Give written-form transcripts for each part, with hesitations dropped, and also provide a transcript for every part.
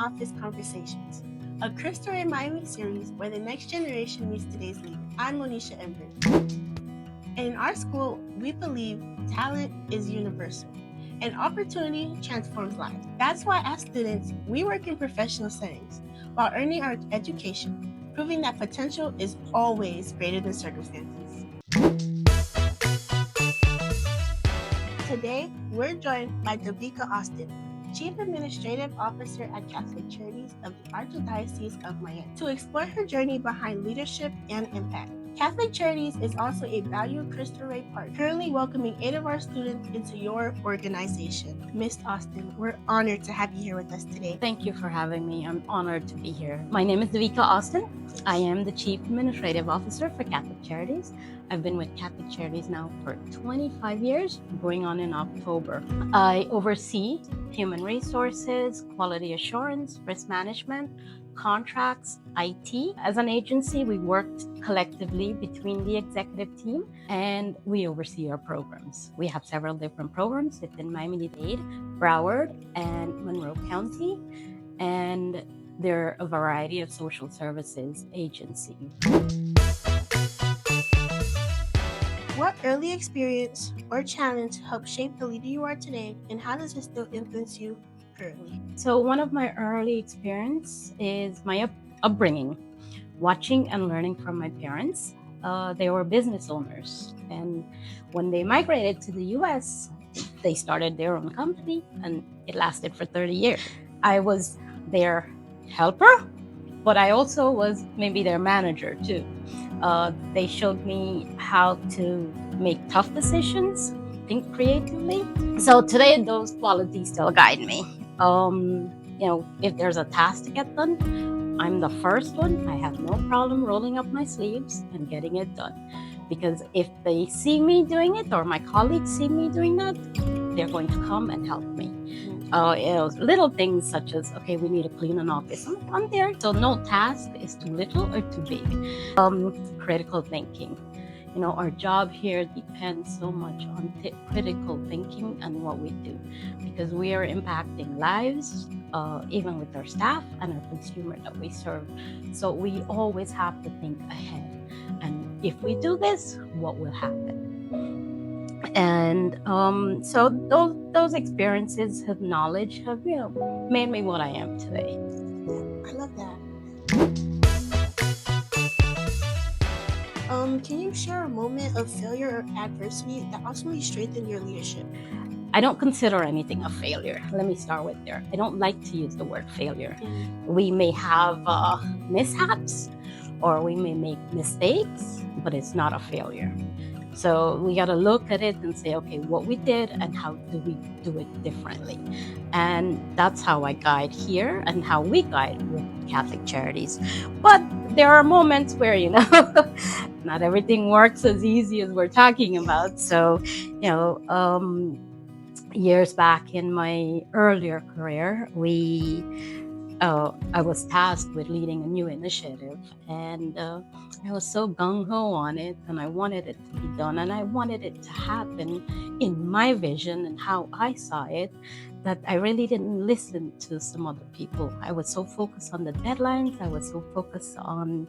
Office Conversations, a Cristo Rey Miami series where the next generation meets today's leader. I'm Monisha Imbert. And in our school, we believe talent is universal and opportunity transforms lives. That's why as students, we work in professional settings while earning our education, proving that potential is always greater than circumstances. Today, we're joined by Devika Austin, Chief Administrative Officer at Catholic Charities of the Archdiocese of Miami, to explore her journey behind leadership and impact. Catholic Charities is also a valued Cristo Rey partner, currently welcoming 8 of our students into your organization. Ms. Austin, we're honored to have you here with us today. Thank you for having me. I'm honored to be here. My name is Devika Austin. I am the Chief Administrative Officer for Catholic Charities. I've been with Catholic Charities now for 25 years, going on in October. I oversee human resources, quality assurance, risk management, contracts, IT. As an agency, we worked collectively between the executive team and we oversee our programs. We have several different programs within Miami-Dade, Broward, and Monroe County, and there are a variety of social services agencies. What early experience or challenge helped shape the leader you are today, and how does it still influence you currently? So one of my early experience is my upbringing, watching and learning from my parents. They were business owners, and when they migrated to the US, they started their own company, and it lasted for 30 years. I was their helper, but I also was maybe their manager too. They showed me how to make tough decisions, think creatively. So today, those qualities still guide me. If there's a task to get done, I'm the first one. I have no problem rolling up my sleeves and getting it done. Because if they see me doing it or my colleagues see me doing that, they're going to come and help me. Little things such as, okay, we need to clean an office. I'm there. So no task is too little or too big. Critical thinking. Our job here depends so much on critical thinking and what we do, because we are impacting lives, even with our staff and our consumer that we serve. So we always have to think ahead. And if we do this, what will happen? And so those experiences of knowledge have made me what I am today. I love that. Can you share a moment of failure or adversity that ultimately strengthened your leadership? I don't consider anything a failure. Let me start with there. I don't like to use the word failure. We may have mishaps or we may make mistakes, but it's not a failure. So we got to look at it and say, okay, what we did and how do we do it differently? And that's how I guide here and how we guide with Catholic Charities. But there are moments where, not everything works as easy as we're talking about. So, years back in my earlier career, I was tasked with leading a new initiative, and I was so gung-ho on it, and I wanted it to be done, and I wanted it to happen in my vision and how I saw it, that I really didn't listen to some other people. I was so focused on the deadlines. I was so focused on,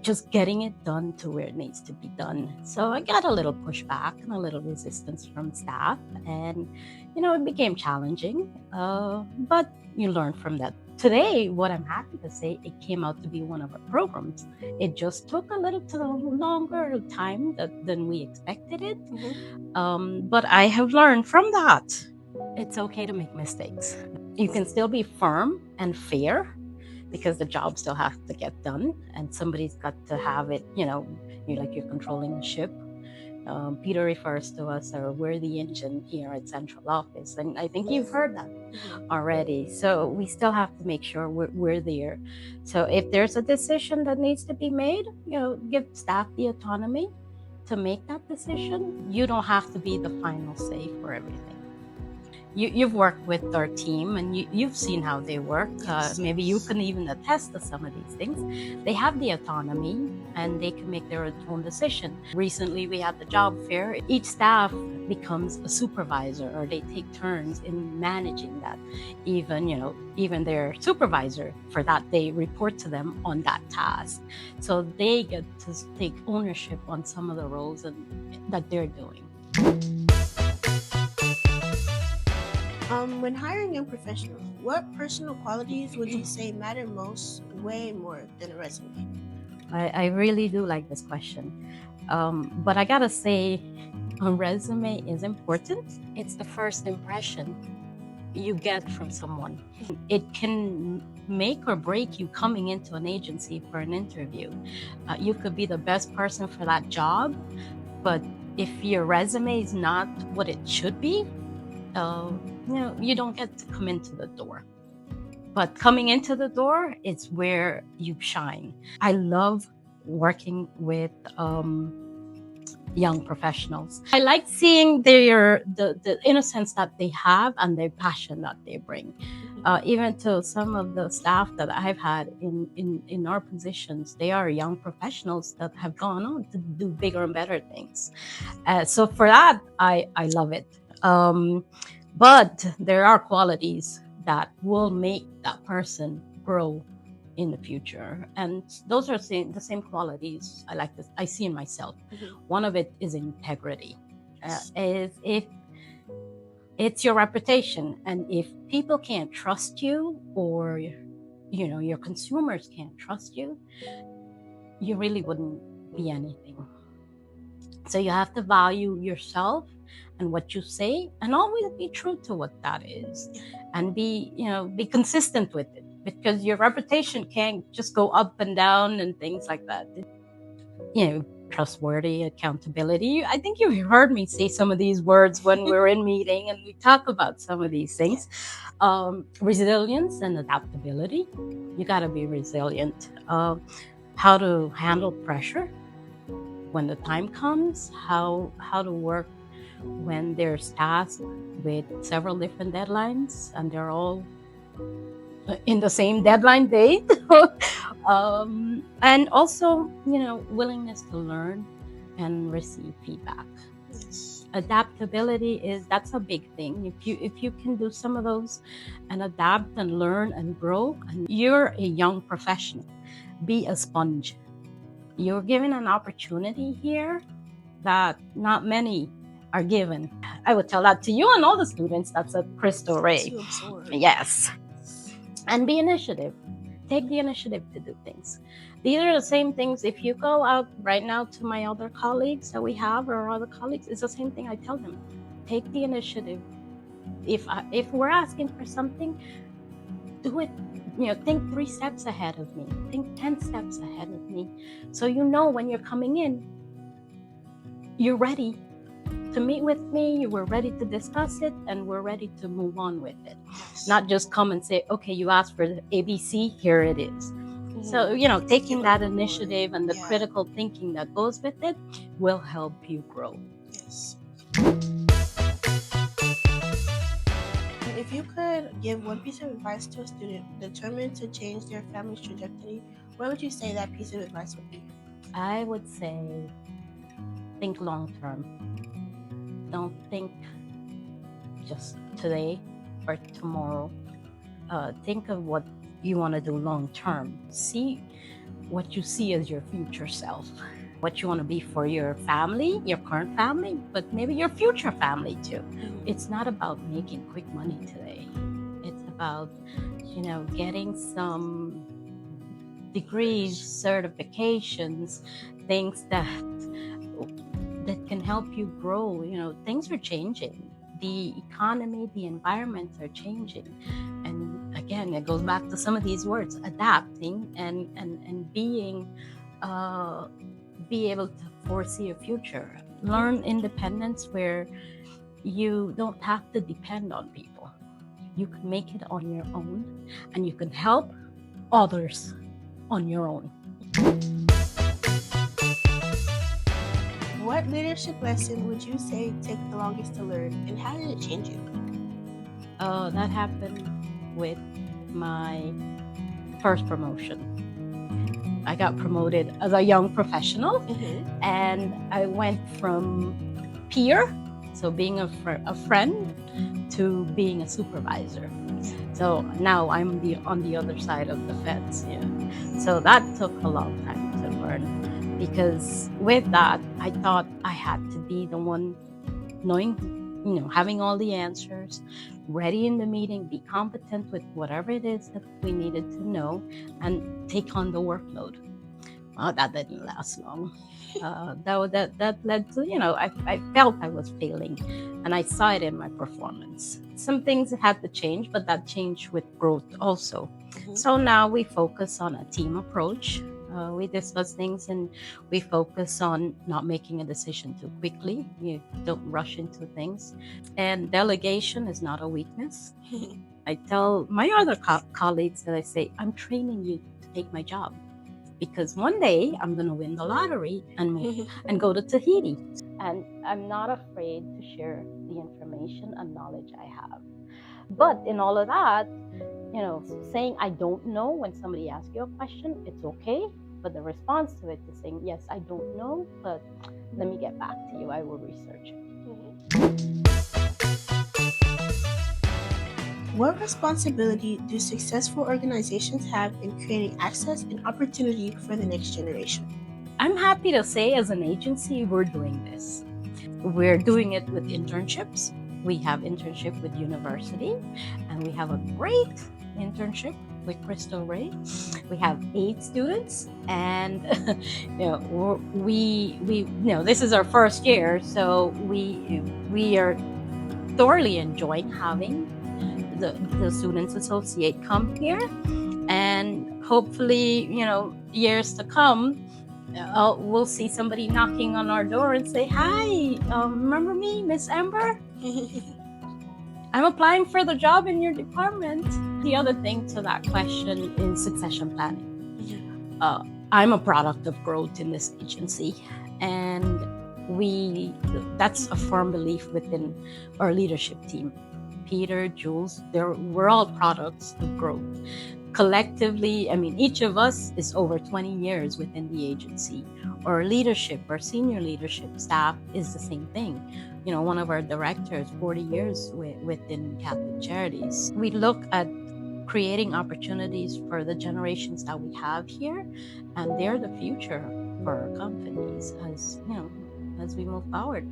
just getting it done to where it needs to be done. So I got a little pushback and a little resistance from staff, and, it became challenging, but you learn from that. Today, what I'm happy to say, it came out to be one of our programs. It just took a little longer time than we expected it. But I have learned from that. It's okay to make mistakes. You can still be firm and fair because the job still has to get done and somebody's got to have it, you're controlling a ship. Peter refers to us, or we're the engine here at central office, and I think you've heard that already. So we still have to make sure we're there. So if there's a decision that needs to be made, give staff the autonomy to make that decision. You don't have to be the final say for everything. you've worked with our team, and you've seen how they work. Yes. Maybe you can even attest to some of these things. They have the autonomy and they can make their own decision. Recently, we had the job fair. Each staff becomes a supervisor, or they take turns in managing that. Even their supervisor, for that, they report to them on that task. So they get to take ownership on some of the roles that they're doing. When hiring young professionals, what personal qualities would you say matter most, way more than a resume? I really do like this question. But I gotta say, a resume is important. It's the first impression you get from someone. It can make or break you coming into an agency for an interview. You could be the best person for that job, but if your resume is not what it should be, you don't get to come into the door. But coming into the door, it's where you shine. I love working with young professionals. I like seeing the innocence that they have and their passion that they bring. Even to some of the staff that I've had in our positions, they are young professionals that have gone on to do bigger and better things. So for that, I love it. But there are qualities that will make that person grow in the future, and those are the same qualities I see in myself. One of it is integrity. If it's your reputation, and if people can't trust you, or your consumers can't trust you, you really wouldn't be anything. So you have to value yourself and what you say, and always be true to what that is, and be consistent with it, because your reputation can't just go up and down and things like that. Trustworthy, accountability. I think you've heard me say some of these words when we're in meeting and we talk about some of these things. Resilience and adaptability. You got to be resilient. How to handle pressure when the time comes, how to work when there's tasked with several different deadlines and they're all in the same deadline date. And also, willingness to learn and receive feedback. Yes. Adaptability that's a big thing. If you can do some of those and adapt and learn and grow, and you're a young professional, be a sponge. You're given an opportunity here that not many are given. I would tell that to you and all the students that's at Cristo Rey. To absorb. Yes. And be initiative. Take the initiative to do things. These are the same things. If you go out right now to my other colleagues that we have, or other colleagues, it's the same thing I tell them. Take the initiative. If we're asking for something, do it. Think 3 steps ahead of me. Think 10 steps ahead of me. So when you're coming in, you're ready to meet with me, you were ready to discuss it, and we're ready to move on with it. Yes. Not just come and say, okay, you asked for the ABC, here it is. So, taking that initiative and the critical thinking that goes with it will help you grow. Yes. If you could give one piece of advice to a student determined to change their family's trajectory, what would you say that piece of advice would be? I would say, think long term. Don't think just today or tomorrow. Think of what you want to do long term. See what you see as your future self, what you want to be for your family, your current family, but maybe your future family too. It's not about making quick money today. It's about, getting some degrees, certifications, things that can help you grow. Things are changing. The economy, the environment are changing. And again, it goes back to some of these words, adapting and being, be able to foresee a future. Learn independence where you don't have to depend on people. You can make it on your own, and you can help others on your own. What leadership lesson would you say took the longest to learn, and how did it change you? That happened with my first promotion. I got promoted as a young professional, and I went from peer, so being a friend, to being a supervisor. So now I'm on the other side of the fence. Yeah. So that took a long time to learn, because with that, I thought I had to be the one knowing, having all the answers, ready in the meeting, be competent with whatever it is that we needed to know, and take on the workload. Well, that didn't last long. That led to, I felt I was failing, and I saw it in my performance. Some things had to change, but that changed with growth also. So now we focus on a team approach. We discuss things, and we focus on not making a decision too quickly. You don't rush into things. And delegation is not a weakness. I tell my other colleagues that I say, I'm training you to take my job, because one day I'm going to win the lottery and go to Tahiti. And I'm not afraid to share the information and knowledge I have. But in all of that, saying I don't know when somebody asks you a question, it's okay. But the response to it is saying, yes, I don't know, but let me get back to you. I will research it. What responsibility do successful organizations have in creating access and opportunity for the next generation? I'm happy to say, as an agency, we're doing this. We're doing it with internships. We have internship with university, and we have a great internship with Cristo Rey. We have 8 students, and this is our first year, so we are thoroughly enjoying having the Students Associate come here, and hopefully, years to come, we'll see somebody knocking on our door and say, hi, remember me, Miss Imbert? I'm applying for the job in your department. The other thing to that question is succession planning. I'm a product of growth in this agency, and that's a firm belief within our leadership team. Peter, Jules, we're all products of growth. Collectively, each of us is over 20 years within the agency. Our leadership, our senior leadership staff is the same thing. One of our directors, 40 years within Catholic Charities. We look at creating opportunities for the generations that we have here, and they're the future for our companies as we move forward.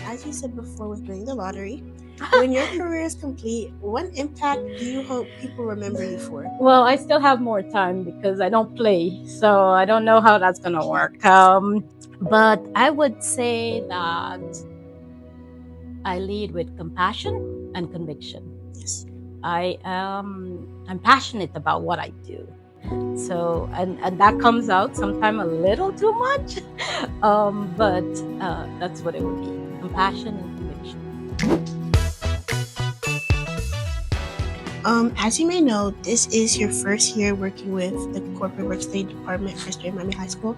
As you said before with winning the lottery, when your career is complete, what impact do you hope people remember you for? Well, I still have more time because I don't play, so I don't know how that's going to work. But I would say that I lead with compassion and conviction. Yes. I'm passionate about what I do. So, and that comes out sometimes a little too much, but that's what it would be. Compassion and conviction. As you may know, this is your first year working with the Corporate Work Study Department at Cristo Rey Miami High School.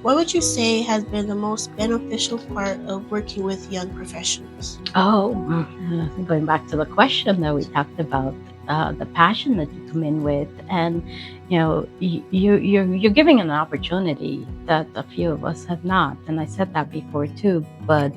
What would you say has been the most beneficial part of working with young professionals? Going back to the question that we talked about, the passion that you come in with, and you're giving an opportunity that a few of us have not, and I said that before too. But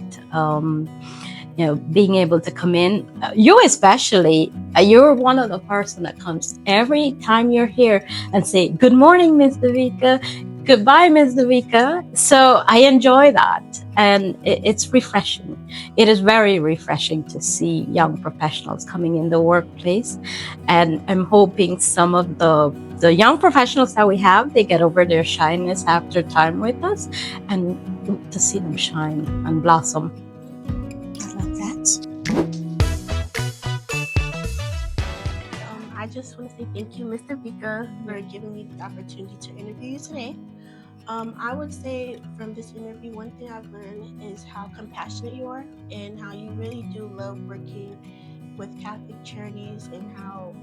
being able to come in, you especially, you're one of the person that comes every time you're here and say, good morning, Miss Devika, goodbye, Miss Devika. So I enjoy that, and it's refreshing. It is very refreshing to see young professionals coming in the workplace, and I'm hoping some of the young professionals that we have, they get over their shyness after time with us, and to see them shine and blossom. I just want to say thank you, Mr. Devika, for giving me the opportunity to interview you today. I would say from this interview, one thing I've learned is how compassionate you are and how you really do love working with Catholic Charities and how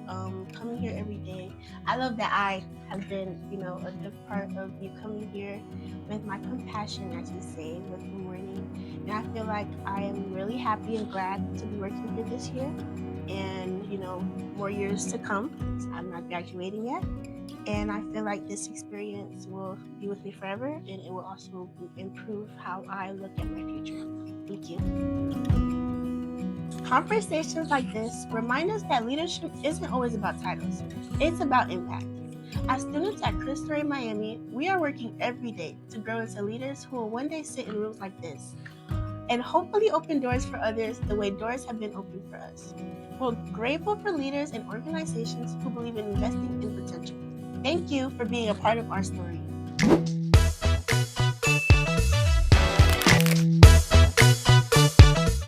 coming here every day, I love that I have been, a good part of you coming here with my compassion, as you say, with the morning. And I feel like I am really happy and glad to be working here this year, and more years to come. I'm not graduating yet, and I feel like this experience will be with me forever, and it will also improve how I look at my future. Thank you. Conversations like this remind us that leadership isn't always about titles, it's about impact. As students at Cristo Rey Miami, we are working every day to grow into leaders who will one day sit in rooms like this and hopefully open doors for others the way doors have been opened for us. We're grateful for leaders and organizations who believe in investing in potential. Thank you for being a part of our story.